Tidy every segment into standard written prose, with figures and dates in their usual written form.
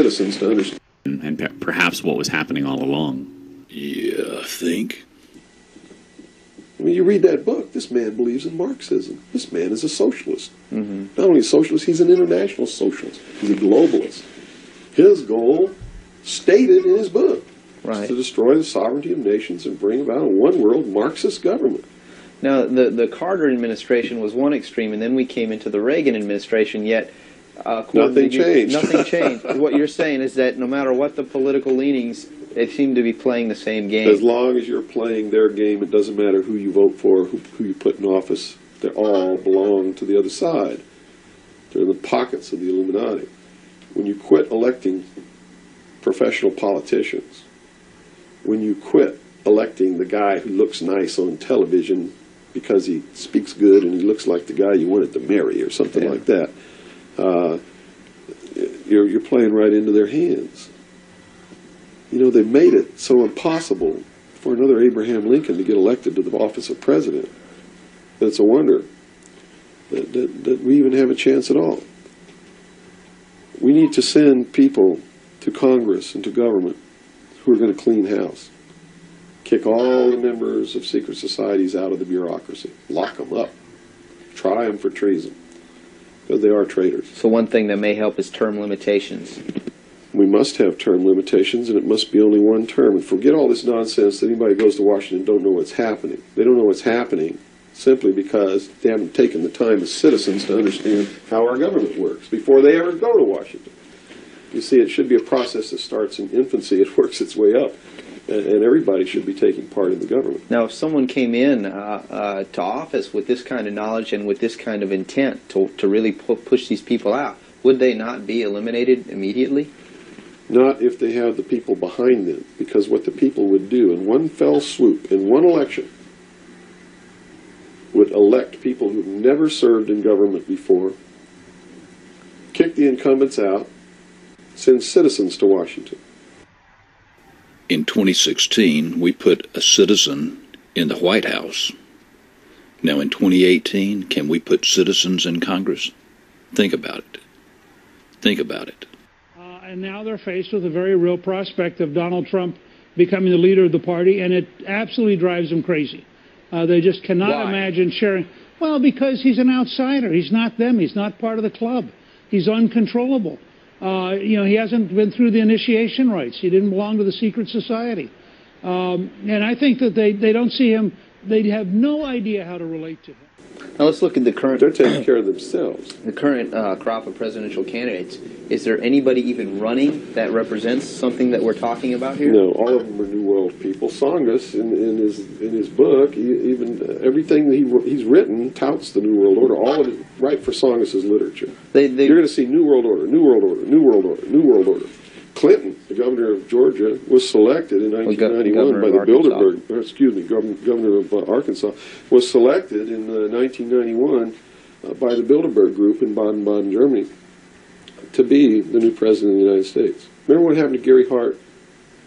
citizens to understand. And perhaps what was happening all along. Yeah, think. When you read that book, this man believes in Marxism. This man is a socialist. Mm-hmm. Not only a socialist, he's an international socialist. He's a globalist. His goal, stated in his book, is to destroy the sovereignty of nations and bring about a one-world Marxist government. Now, the Carter administration was one extreme, and then we came into the Reagan administration, yet nothing changed. Nothing changed. What you're saying is that no matter what the political leanings, they seem to be playing the same game. As long as you're playing their game, it doesn't matter who you vote for, who you put in office. They all belong to the other side. They're in the pockets of the Illuminati. When you quit electing professional politicians, when you quit electing the guy who looks nice on television because he speaks good and he looks like the guy you wanted to marry or something like that, you're playing right into their hands. You know, they made it so impossible for another Abraham Lincoln to get elected to the office of president that it's a wonder that we even have a chance at all. We need to send people to Congress and to government who are going to clean house. Kick all the members of secret societies out of the bureaucracy. Lock them up. Try them for treason. Because they are traitors. So one thing that may help is term limitations. We must have term limitations, and it must be only one term. And forget all this nonsense that anybody goes to Washington and don't know what's happening. They don't know what's happening simply because they haven't taken the time as citizens to understand how our government works before they ever go to Washington. You see, it should be a process that starts in infancy. It works its way up. And everybody should be taking part in the government. Now, if someone came in to office with this kind of knowledge and with this kind of intent to really push these people out, would they not be eliminated immediately? Not if they have the people behind them, because what the people would do in one fell swoop, in one election, would elect people who've never served in government before, kick the incumbents out, send citizens to Washington. In 2016, we put a citizen in the White House. Now in 2018, can we put citizens in Congress? Think about it. Think about it. And now they're faced with a very real prospect of Donald Trump becoming the leader of the party, and it absolutely drives them crazy. They just cannot imagine sharing. Well, because he's an outsider. He's not them. He's not part of the club. He's uncontrollable. You know, he hasn't been through the initiation rites. He didn't belong to the secret society. And I think that they don't see him. They have no idea how to relate to him. Now let's look at the current... They're taking care of themselves. The current crop of presidential candidates. Is there anybody even running that represents something that we're talking about here? No, all of them are New World people. Tsongas, in his book, even everything that he's written touts the New World Order. All of it, right for Tsongas' literature. You're going to see New World Order, New World Order, New World Order, New World Order. Clinton, the governor of Georgia, was selected in 1991 by the Bilderberg, governor of Arkansas, was selected in 1991 by the Bilderberg group in Baden-Baden, Germany, to be the new president of the United States. Remember what happened to Gary Hart?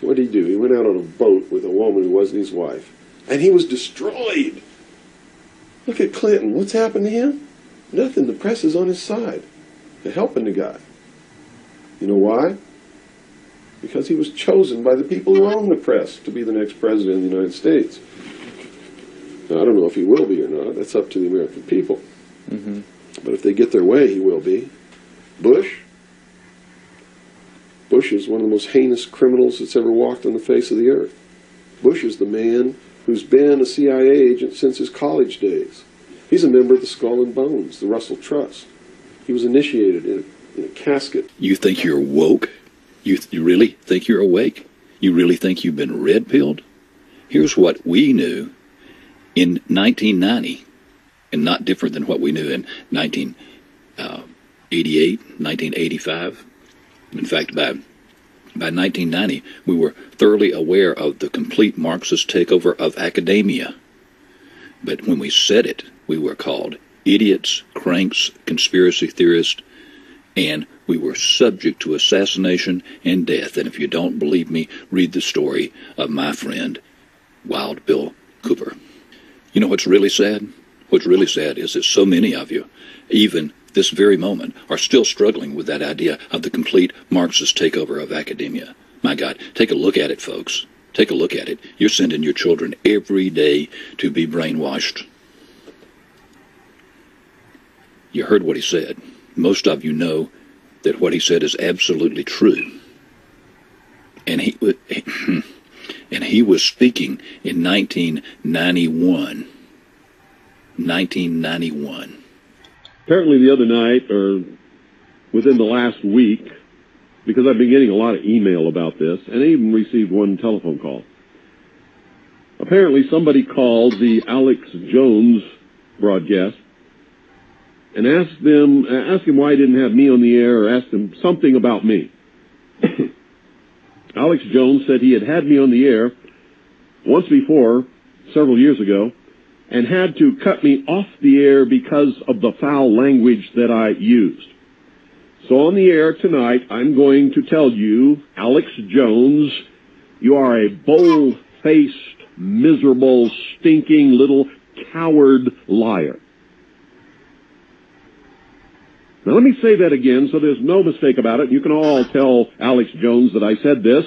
What did he do? He went out on a boat with a woman who wasn't his wife, and he was destroyed. Look at Clinton. What's happened to him? Nothing. The press is on his side. They're helping the guy. You know why? Because he was chosen by the people who own the press to be the next president of the United States. Now, I don't know if he will be or not. That's up to the American people. Mm-hmm. But if they get their way, he will be. Bush is one of the most heinous criminals that's ever walked on the face of the earth. Bush is the man who's been a CIA agent since his college days. He's a member of the Skull and Bones, the Russell Trust. He was initiated in a casket. You think you're woke? You really think you're awake? You really think you've been red-pilled? Here's what we knew in 1990, and not different than what we knew in 1988, 1985. In fact, by 1990, we were thoroughly aware of the complete Marxist takeover of academia. But when we said it, we were called idiots, cranks, conspiracy theorists, and we were subject to assassination and death. And if you don't believe me, read the story of my friend, Wild Bill Cooper. You know what's really sad? What's really sad is that so many of you, even this very moment, are still struggling with that idea of the complete Marxist takeover of academia. My God, take a look at it, folks. Take a look at it. You're sending your children every day to be brainwashed. You heard what he said. Most of you know that what he said is absolutely true. And he was speaking in 1991. 1991. Apparently the other night, or within the last week, because I've been getting a lot of email about this, and I even received one telephone call. Apparently somebody called the Alex Jones broadcast and asked him why he didn't have me on the air, or asked him something about me. Alex Jones said he had me on the air once before, several years ago, and had to cut me off the air because of the foul language that I used. So on the air tonight, I'm going to tell you, Alex Jones, you are a bold-faced, miserable, stinking little coward liar. Now let me say that again so there's no mistake about it. You can all tell Alex Jones that I said this,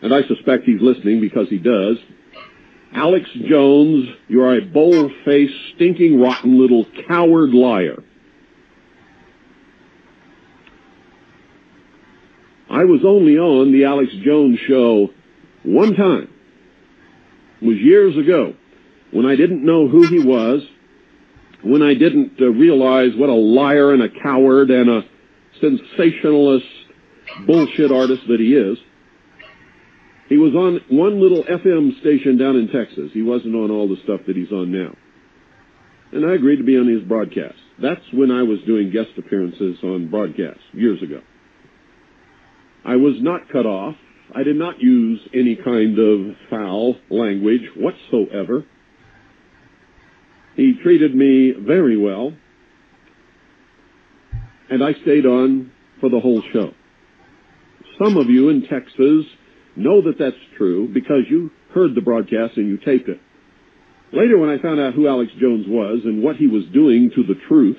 and I suspect he's listening because he does. Alex Jones, you are a bold-faced, stinking, rotten little coward liar. I was only on the Alex Jones show one time. It was years ago, when I didn't know who he was, when I didn't realize what a liar and a coward and a sensationalist bullshit artist that he is. He was on one little FM station down in Texas. He wasn't on all the stuff that he's on now. And I agreed to be on his broadcast. That's when I was doing guest appearances on broadcasts, years ago. I was not cut off. I did not use any kind of foul language whatsoever. He treated me very well, and I stayed on for the whole show. Some of you in Texas know that that's true because you heard the broadcast and you taped it. Later, when I found out who Alex Jones was and what he was doing to the truth,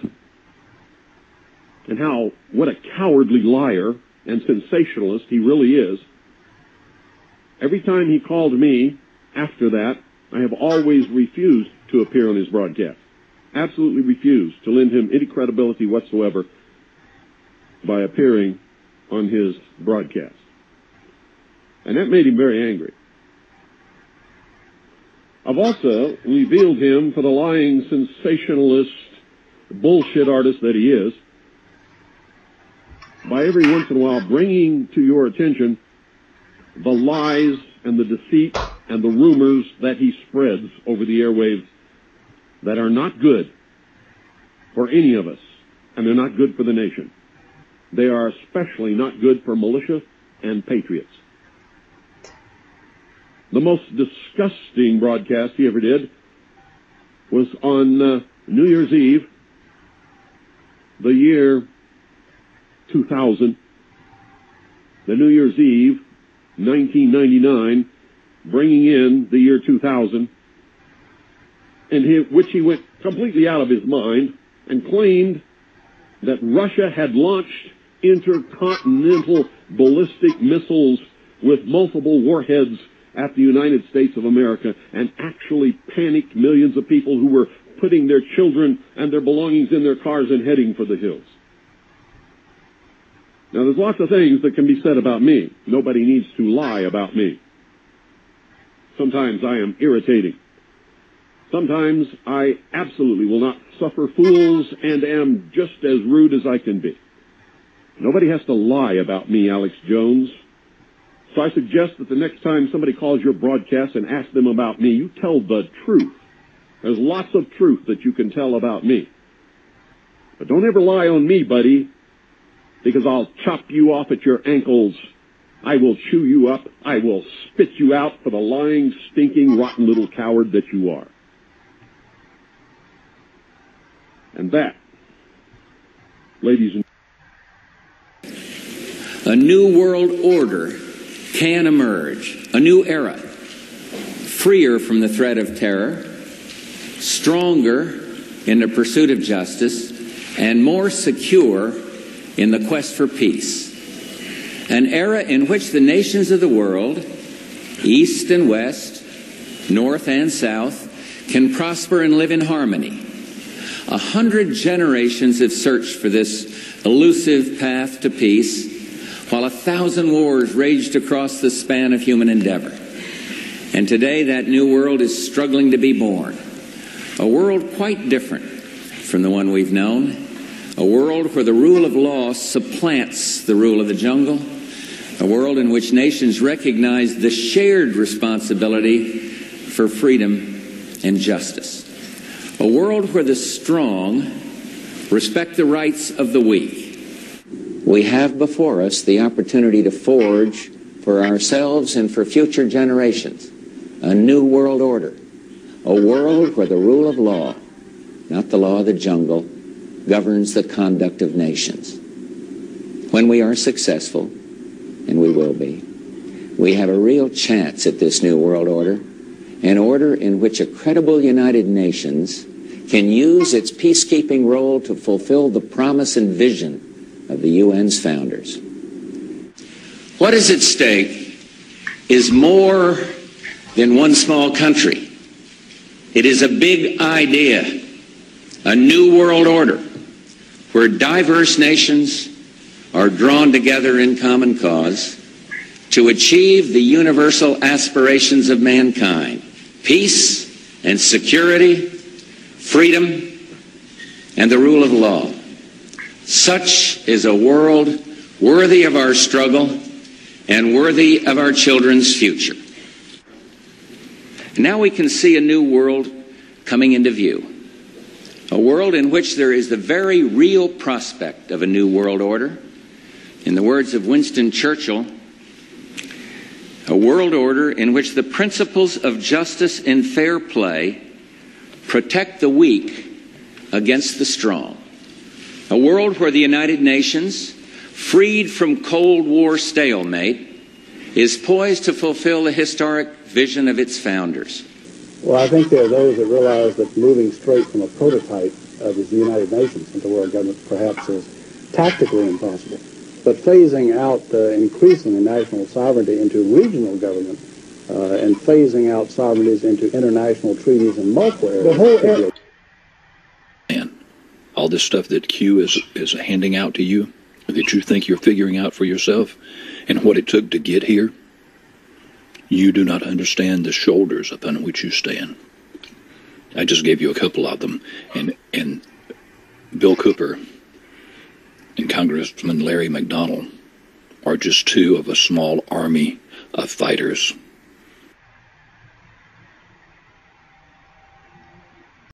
and what a cowardly liar and sensationalist he really is, every time he called me after that, I have always refused to appear on his broadcast. Absolutely refused to lend him any credibility whatsoever by appearing on his broadcast. And that made him very angry. I've also revealed him for the lying sensationalist bullshit artist that he is by every once in a while bringing to your attention the lies and the deceit and the rumors that he spreads over the airwaves that are not good for any of us, and they're not good for the nation. They are especially not good for militia and patriots. The most disgusting broadcast he ever did was on New Year's Eve, the year 2000, the New Year's Eve, 1999, bringing in the year 2000, which he went completely out of his mind and claimed that Russia had launched intercontinental ballistic missiles with multiple warheads at the United States of America, and actually panicked millions of people who were putting their children and their belongings in their cars and heading for the hills. Now, there's lots of things that can be said about me. Nobody needs to lie about me. Sometimes I am irritating. Sometimes I absolutely will not suffer fools and am just as rude as I can be. Nobody has to lie about me, Alex Jones. So I suggest that the next time somebody calls your broadcast and asks them about me, you tell the truth. There's lots of truth that you can tell about me. But don't ever lie on me, buddy, because I'll chop you off at your ankles. I will chew you up. I will spit you out for the lying, stinking, rotten little coward that you are. And that, ladies and a new world order can emerge, a new era, freer from the threat of terror, stronger in the pursuit of justice, and more secure in the quest for peace. An era in which the nations of the world, East and West, North and South, can prosper and live in harmony. 100 generations have searched for this elusive path to peace, while 1,000 wars raged across the span of human endeavor. And today that new world is struggling to be born. A world quite different from the one we've known. A world where the rule of law supplants the rule of the jungle. A world in which nations recognize the shared responsibility for freedom and justice. A world where the strong respect the rights of the weak. We have before us the opportunity to forge for ourselves and for future generations a new world order. A world where the rule of law, not the law of the jungle, governs the conduct of nations. When we are successful, and we will be, we have a real chance at this new world order, an order in which a credible United Nations can use its peacekeeping role to fulfill the promise and vision of the UN's founders. What is at stake is more than one small country. It is a big idea, a new world order, where diverse nations are drawn together in common cause to achieve the universal aspirations of mankind: peace and security, freedom, and the rule of law. Such is a world worthy of our struggle and worthy of our children's future. Now we can see a new world coming into view. A world in which there is the very real prospect of a new world order. In the words of Winston Churchill, a world order in which the principles of justice and fair play protect the weak against the strong. A world where the United Nations, freed from Cold War stalemate, is poised to fulfill the historic vision of its founders. Well, I think there are those that realize that moving straight from a prototype of the United Nations into world government perhaps is tactically impossible. But phasing out increasingly national sovereignty into regional government and phasing out sovereignties into international treaties in multiple areas. The whole area. And all this stuff that Q is handing out to you, that you think you're figuring out for yourself, and what it took to get here, you do not understand the shoulders upon which you stand. I just gave you a couple of them, and Bill Cooper and Congressman Larry McDonald are just two of a small army of fighters